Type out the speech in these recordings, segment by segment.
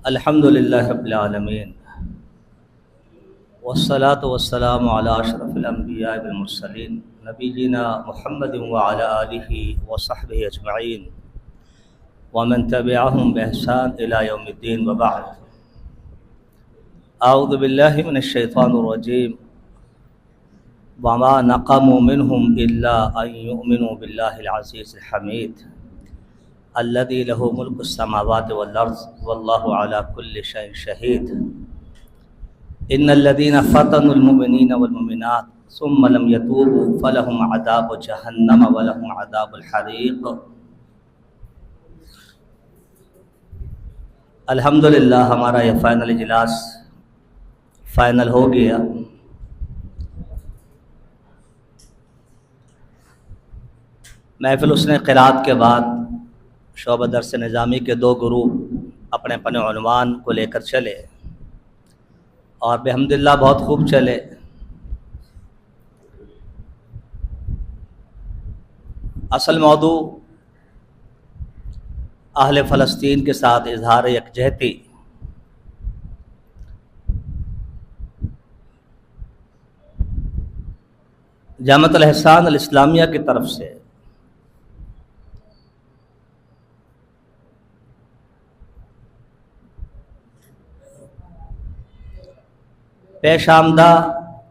الحمد للہ رب العالمین والصلاة والسلام علی اشرف الانبیاء والمرسلین نبینا محمد وعلی آلہ وصحبہ اجمعین ومن تبعهم بإحسان إلى يوم الدین وبعد. اعوذ باللہ من الشیطان الرجیم وما نقموا منهم إلا أن يؤمنوا بالله العزيز الحميد الذي له ملك السماوات والأرض والله على كل شيء شهيد. إن الذين فتنوا المؤمنين والمؤمنات ثم لم يتوبوا فلهم عذاب جهنم ولهم عذاب الحريق. الحمدللہ ہمارا یہ فائنل اجلاس فائنل ہو گیا. محفل حسن قرات کے بعد شعبہ درس نظامی کے دو گروپ اپنے اپنے عنوان کو لے کر چلے اور بحمداللہ بہت خوب چلے. اصل موضوع اہل فلسطین کے ساتھ اظہار یکجہتی. جامعۃ الاحسان الاسلامیہ کی طرف سے پیش آمدہ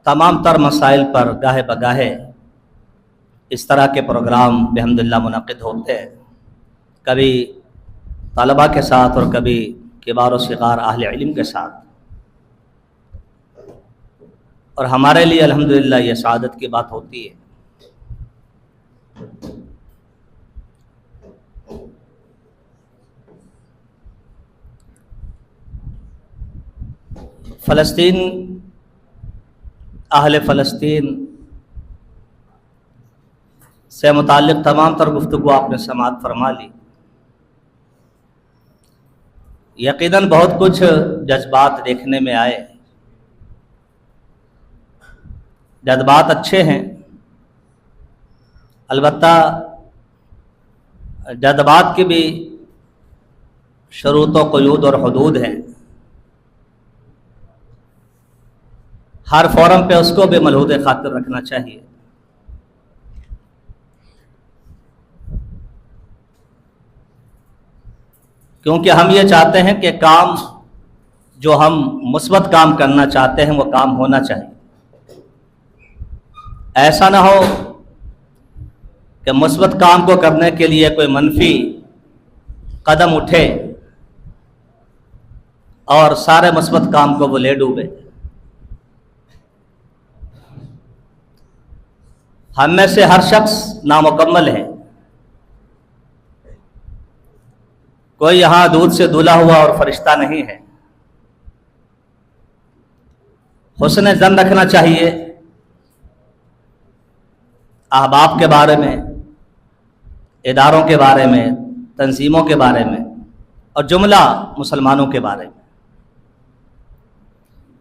تمام تر مسائل پر گاہے بگاہے اس طرح کے پروگرام بحمداللہ منعقد ہوتے ہیں، کبھی طلباء کے ساتھ اور کبھی کبار و صغار اہل علم کے ساتھ، اور ہمارے لیے الحمدللہ یہ سعادت کی بات ہوتی ہے. فلسطین، اہل فلسطین سے متعلق تمام تر گفتگو آپ نے سماعت فرما لی. یقیناً بہت کچھ جذبات دیکھنے میں آئے. جذبات اچھے ہیں، البتہ جذبات کی بھی شروط و قیود اور حدود ہیں. ہر فورم پہ اس کو بھی ملحوظ خاطر رکھنا چاہیے. کیونکہ ہم یہ چاہتے ہیں کہ کام جو ہم مثبت کام کرنا چاہتے ہیں وہ کام ہونا چاہیے. ایسا نہ ہو کہ مثبت کام کو کرنے کے لیے کوئی منفی قدم اٹھے اور سارے مثبت کام کو وہ لے ڈوبے. ہم میں سے ہر شخص نامکمل ہے. کوئی یہاں دودھ سے دھلا ہوا اور فرشتہ نہیں ہے. حسن ظن رکھنا چاہیے احباب کے بارے میں، اداروں کے بارے میں، تنظیموں کے بارے میں اور جملہ مسلمانوں کے بارے میں.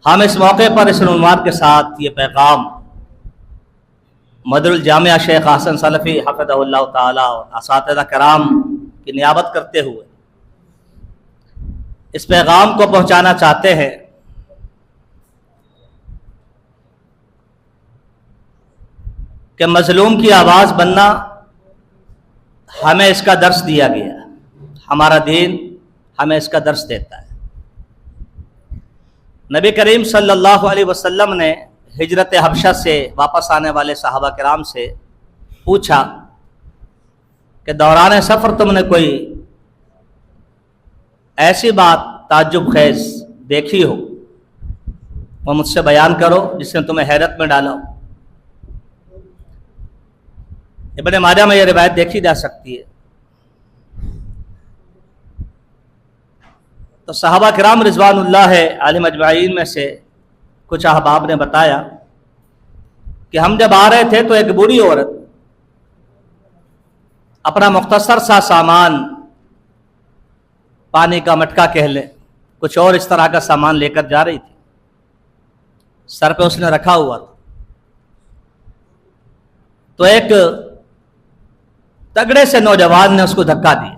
ہم اس موقع پر اس عنوان کے ساتھ یہ پیغام مدر الجامعہ شیخ حسن سلفی حفظہ اللہ تعالی اور اساتذہ کرام کی نیابت کرتے ہوئے اس پیغام کو پہنچانا چاہتے ہیں کہ مظلوم کی آواز بننا ہمیں اس کا درس دیا گیا. ہمارا دین ہمیں اس کا درس دیتا ہے. نبی کریم صلی اللہ علیہ وسلم نے ہجرت حبشہ سے واپس آنے والے صحابہ کرام سے پوچھا کہ دوران سفر تم نے کوئی ایسی بات تعجب خیز دیکھی ہو وہ مجھ سے بیان کرو جس نے تمہیں حیرت میں ڈالا ہو. ابن ماجہ میں یہ روایت دیکھی جا سکتی ہے. تو صحابہ کرام رضوان اللہ علیہم اجمعین میں سے کچھ احباب نے بتایا کہ ہم جب آ رہے تھے تو ایک بوڑھی عورت اپنا مختصر سا سامان، پانی کا مٹکا کہہ لیں، کچھ اور اس طرح کا سامان لے کر جا رہی تھی. سر پہ اس نے رکھا ہوا تھا. تو ایک تگڑے سے نوجوان نے اس کو دھکا دیا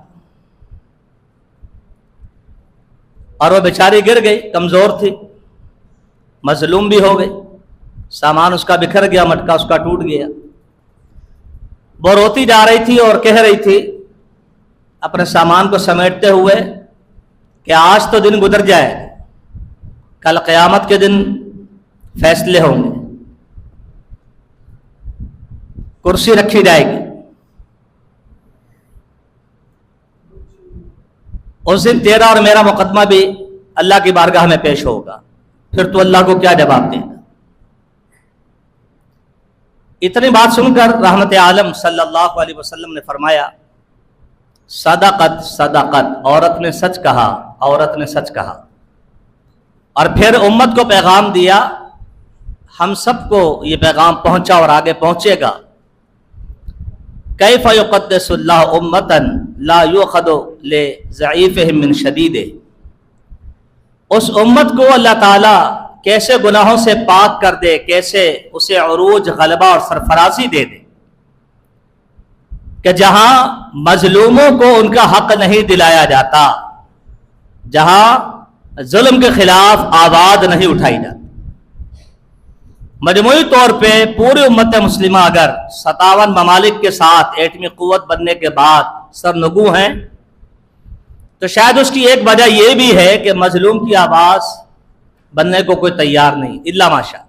اور وہ بیچاری گر گئی، کمزور تھی، مظلوم بھی ہو گئی، سامان اس کا بکھر گیا، مٹکا اس کا ٹوٹ گیا۔ وہ روتی جا رہی تھی اور کہہ رہی تھی اپنے سامان کو سمیٹتے ہوئے کہ آج تو دن گزر جائے، کل قیامت کے دن فیصلے ہوں گے، کرسی رکھی جائے گی، اس دن تیرا اور میرا مقدمہ بھی اللہ کی بارگاہ میں پیش ہوگا، پھر تو اللہ کو کیا جواب دے گا۔ اتنی بات سن کر رحمت عالم صلی اللہ علیہ وسلم نے فرمایا صدقت صدقت، عورت نے سچ کہا، عورت نے سچ کہا۔ اور پھر امت کو پیغام دیا، ہم سب کو یہ پیغام پہنچا اور آگے پہنچے گا۔ کیف یقدس اللہ امتا لا یؤخذ لضعیفہم من شدید، اس امت کو اللہ تعالیٰ کیسے گناہوں سے پاک کر دے، کیسے اسے عروج، غلبہ اور سرفرازی دے دے کہ جہاں مظلوموں کو ان کا حق نہیں دلایا جاتا، جہاں ظلم کے خلاف آواز نہیں اٹھائی جاتی۔ مجموعی طور پہ پوری امت مسلمہ اگر 57 ممالک کے ساتھ ایٹمی قوت بننے کے بعد سرنگو ہیں تو شاید اس کی ایک وجہ یہ بھی ہے کہ مظلوم کی آواز بننے کو کوئی تیار نہیں، الا ماشاء۔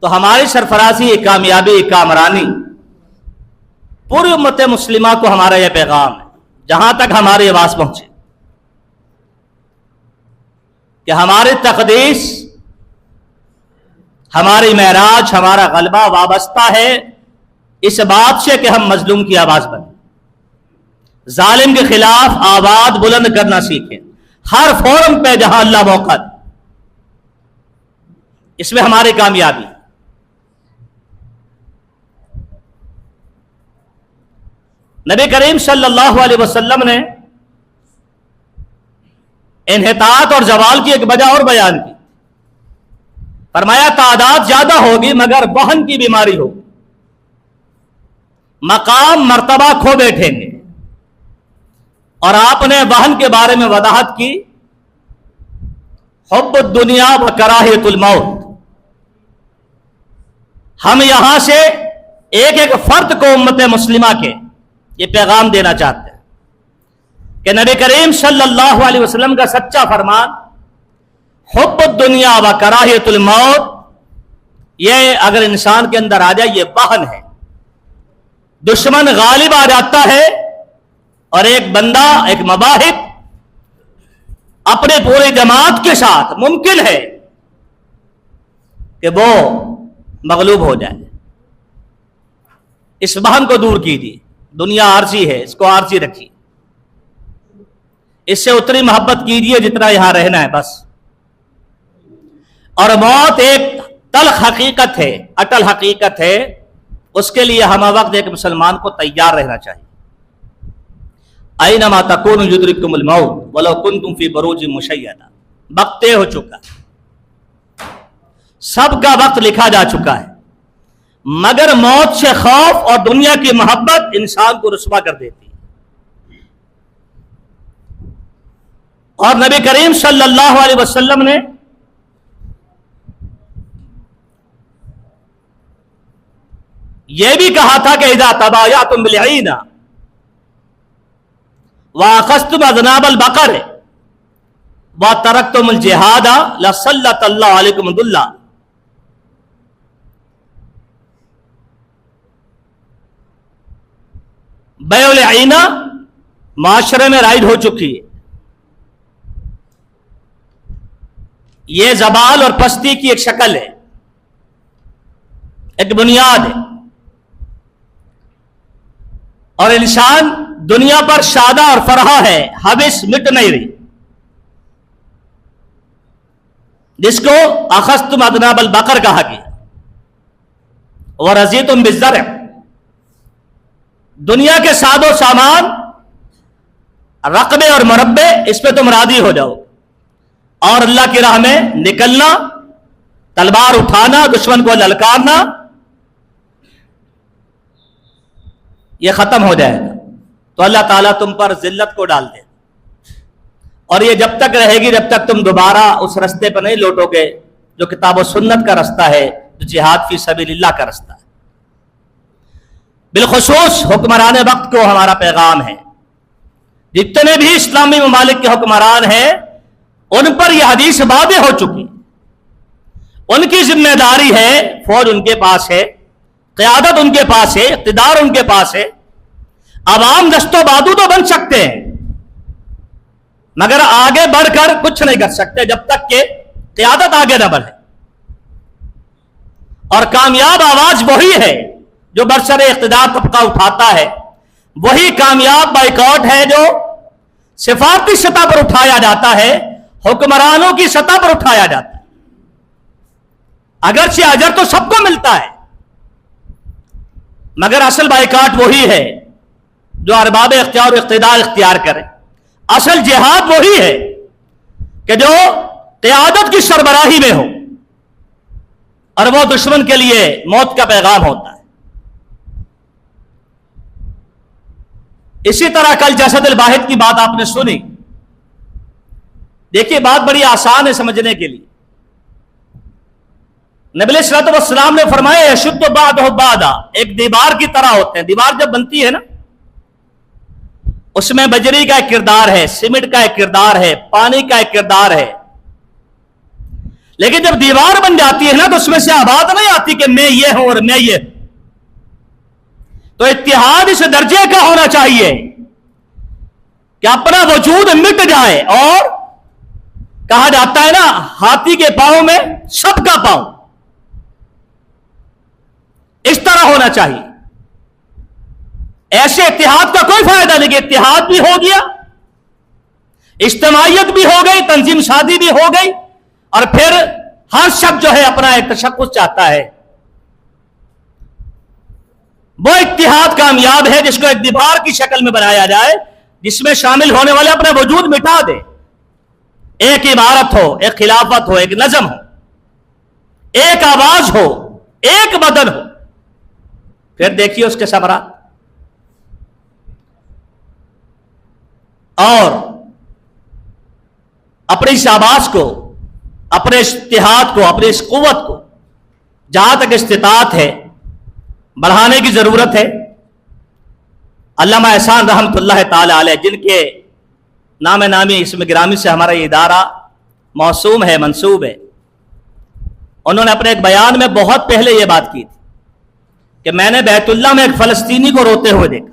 تو ہماری سرفرازی، کامیابی، کامرانی، پوری امت مسلمہ کو ہمارا یہ پیغام ہے، جہاں تک ہماری آواز پہنچے، کہ ہماری تقدیس، ہماری معراج، ہمارا غلبہ وابستہ ہے اس بات سے کہ ہم مظلوم کی آواز بنیں، ظالم کے خلاف آواز بلند کرنا سیکھیں، ہر فورم پہ جہاں اللہ موقع دے، اس میں ہماری کامیابی۔ نبی کریم صلی اللہ علیہ وسلم نے انحطاط اور زوال کی ایک وجہ اور بیان کی، فرمایا تعداد زیادہ ہوگی مگر وہن کی بیماری ہوگی، مقام مرتبہ کھو بیٹھیں گے۔ اور آپ نے وہن کے بارے میں وضاحت کی، حب الدنیا و کراہیت الموت۔ ہم یہاں سے ایک ایک فرد کو امت مسلمہ کے یہ پیغام دینا چاہتے ہیں کہ نبی کریم صلی اللہ علیہ وسلم کا سچا فرمان حب الدنیا و کراہیت الموت، یہ اگر انسان کے اندر آ جائے یہ وہن ہے، دشمن غالب آ جاتا ہے اور ایک بندہ، ایک مباحث اپنے پورے جماعت کے ساتھ ممکن ہے کہ وہ مغلوب ہو جائے۔ اس وہن کو دور کیجیے، دنیا عارضی ہے، اس کو عارضی رکھیے، اس سے اتنی محبت کیجیے جتنا یہاں رہنا ہے بس۔ اور موت ایک تلخ حقیقت ہے، اٹل حقیقت ہے، اس کے لیے ہم وقت ایک مسلمان کو تیار رہنا چاہیے۔ اینما تکونوا یدرککم الموت ولو کنتم فی بروج مشیدہ، وقت طے ہو چکا، سب کا وقت لکھا جا چکا ہے، مگر موت سے خوف اور دنیا کی محبت انسان کو رسوا کر دیتی ہے۔ اور نبی کریم صلی اللہ علیہ وسلم نے یہ بھی کہا تھا کہ اذا تبایعتم بالعینہ وَأَخَذْتُمْ أَذْنَابَ الْبَقَرِ وَتَرَكْتُمُ الْجِهَادَ لَسَلَّطَ اللَّهُ عَلَيْكُمْ ذُلًّا۔ بیع العینہ معاشرے میں رائج ہو چکی ہے، یہ زوال اور پستی کی ایک شکل ہے، ایک بنیاد ہے، اور انسان دنیا پر شادہ اور فرحا ہے، حبس مٹ نہیں رہی، جس کو اخذتم اذناب البقر کہا گیا، ورضیتم بالزرع، دنیا کے ساد و سامان، رقبے اور مربے، اس پہ تم راضی ہو جاؤ، اور اللہ کی راہ میں نکلنا، تلوار اٹھانا، دشمن کو للکارنا، یہ ختم ہو جائے گا، تو اللہ تعالیٰ تم پر ذلت کو ڈال دے۔ اور یہ جب تک رہے گی جب تک تم دوبارہ اس رستے پر نہیں لوٹو گے جو کتاب و سنت کا رستہ ہے، جو جہاد فی سبیل اللہ کا رستہ ہے۔ بالخصوص حکمران وقت کو ہمارا پیغام ہے، جتنے بھی اسلامی ممالک کے حکمران ہیں ان پر یہ حدیث واضح ہو چکی، ان کی ذمہ داری ہے، فوج ان کے پاس ہے، قیادت ان کے پاس ہے، اقتدار ان کے پاس ہے، عوام دست و بازو تو بن سکتے ہیں مگر آگے بڑھ کر کچھ نہیں کر سکتے جب تک کہ قیادت آگے نہ بڑھے۔ اور کامیاب آواز وہی ہے جو برسر اقتدار طبقہ اٹھاتا ہے، وہی کامیاب بائیکاٹ ہے جو سفارتی سطح پر اٹھایا جاتا ہے، حکمرانوں کی سطح پر اٹھایا جاتا ہے۔ اگرچہ اجر تو سب کو ملتا ہے مگر اصل بائیکاٹ وہی ہے جو ارباب اختیار و اقتدار اختیار کرے۔ اصل جہاد وہی ہے کہ جو قیادت کی سربراہی میں ہو اور وہ دشمن کے لیے موت کا پیغام ہوتا ہے۔ اسی طرح کل جسد الواحد کی بات آپ نے سنی، دیکھیے بات بڑی آسان ہے سمجھنے کے لیے۔ نبی علیہ الصلوۃ والسلام نے فرمایا یشد بعضہ بعضا، ایک دیوار کی طرح ہوتے ہیں۔ دیوار جب بنتی ہے نا اس میں بجری کا ایک کردار ہے، سیمنٹ کا ایک کردار ہے، پانی کا ایک کردار ہے، لیکن جب دیوار بن جاتی ہے نا تو اس میں سے آواز نہیں آتی کہ میں یہ ہوں اور میں یہ ہوں۔ تو اتحاد اس درجے کا ہونا چاہیے کہ اپنا وجود مٹ جائے، اور کہا جاتا ہے نا ہاتھی کے پاؤں میں سب کا پاؤں، اس طرح ہونا چاہیے۔ ایسے اتحاد کا کوئی فائدہ نہیں کہ اتحاد بھی ہو گیا، اجتماعیت بھی ہو گئی، تنظیم سازی بھی ہو گئی، اور پھر ہر شخص جو ہے اپنا ایک تشخص چاہتا ہے۔ وہ اتحاد کامیاب ہے جس کو ایک دیوار کی شکل میں بنایا جائے، جس میں شامل ہونے والے اپنا وجود مٹا دے، ایک عبارت ہو، ایک خلافت ہو، ایک نظم ہو، ایک آواز ہو، ایک بدن ہو، پھر دیکھیے اس کے ثمرات۔ اور اپنی اس آواز کو، اپنے اتحاد کو، اپنی اس قوت کو جہاں تک استطاعت ہے بڑھانے کی ضرورت ہے۔ علامہ احسان رحمۃ اللہ تعالی علیہ، جن کے نام نامی اسم گرامی سے ہمارا یہ ادارہ موسوم ہے، منسوب ہے، انہوں نے اپنے ایک بیان میں بہت پہلے یہ بات کی تھی کہ میں نے بیت اللہ میں ایک فلسطینی کو روتے ہوئے دیکھا،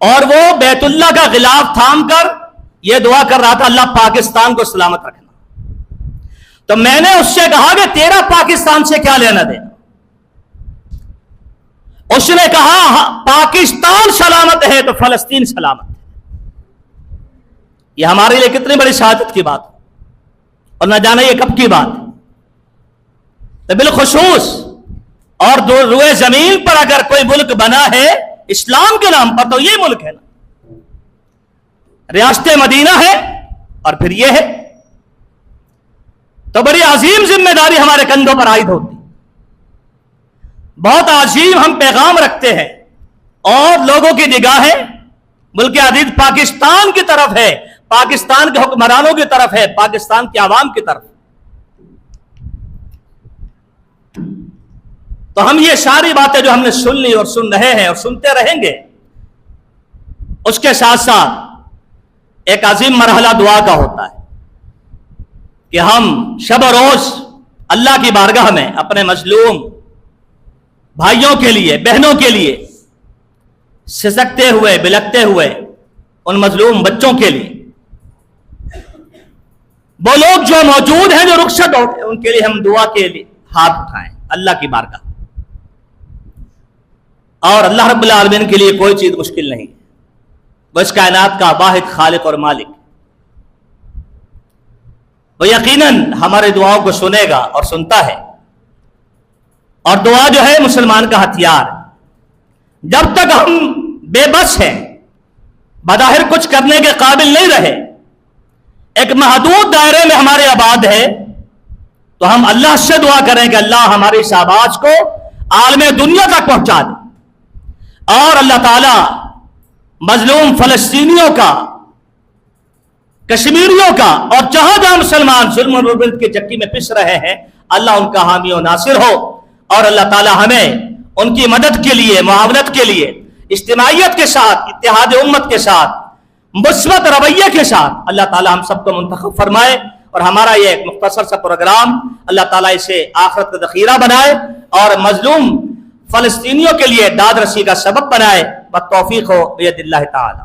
اور وہ بیت اللہ کا غلاف تھام کر یہ دعا کر رہا تھا اللہ پاکستان کو سلامت رکھنا۔ تو میں نے اس سے کہا کہ تیرا پاکستان سے کیا لینا دینا؟ اس نے کہا پاکستان سلامت ہے تو فلسطین سلامت ہے۔ یہ ہمارے لیے کتنی بڑی سعادت کی بات، اور نہ جانے یہ کب کی بات ہے۔ تو بالخصوص اور دو روئے زمین پر اگر کوئی ملک بنا ہے اسلام کے نام پر تو یہ ملک ہے نا، ریاست مدینہ ہے، اور پھر یہ ہے۔ تو بڑی عظیم ذمہ داری ہمارے کندھوں پر عائد ہوتی، بہت عظیم ہم پیغام رکھتے ہیں، اور لوگوں کی نگاہیں ملک عزیز پاکستان کی طرف ہے، پاکستان کے حکمرانوں کی طرف ہے، پاکستان کے عوام کی طرف۔ تو ہم یہ ساری باتیں جو ہم نے سن لی اور سن رہے ہیں اور سنتے رہیں گے، اس کے ساتھ ساتھ ایک عظیم مرحلہ دعا کا ہوتا ہے کہ ہم شب و روز اللہ کی بارگاہ میں اپنے مظلوم بھائیوں کے لیے، بہنوں کے لیے، سسکتے ہوئے، بلکتے ہوئے ان مظلوم بچوں کے لیے، وہ لوگ جو موجود ہیں جو رخصت ہو گئے، ان کے لیے ہم دعا کے لیے ہاتھ اٹھائیں اللہ کی بارگاہ۔ اور اللہ رب العالمین کے لیے کوئی چیز مشکل نہیں، وہ اس کائنات کا واحد خالق اور مالک، وہ یقیناً ہمارے دعاؤں کو سنے گا اور سنتا ہے۔ اور دعا جو ہے مسلمان کا ہتھیار، جب تک ہم بے بس ہیں، بظاہر کچھ کرنے کے قابل نہیں رہے، ایک محدود دائرے میں ہمارے آباد ہے، تو ہم اللہ سے دعا کریں کہ اللہ ہماری اس آواز کو عالم دنیا تک پہنچا دے، اور اللہ تعالی مظلوم فلسطینیوں کا کشمیریوں کا، اور جہاں جہاں مسلمان ظلم و ظلم کے چکی میں پس رہے ہیں، اللہ ان کا حامی و ناصر ہو، اور اللہ تعالی ہمیں ان کی مدد کے لیے، معاونت کے لیے اجتماعیت کے ساتھ، اتحاد امت کے ساتھ، مثبت رویے کے ساتھ اللہ تعالی ہم سب کو منتخب فرمائے، اور ہمارا یہ ایک مختصر سا پروگرام اللہ تعالیٰ اسے آخرت کا ذخیرہ بنائے اور مظلوم فلسطینیوں کے لیے داد رسی کا سبب بنائے۔ بالتوفیق ہو بید اللہ تعالی۔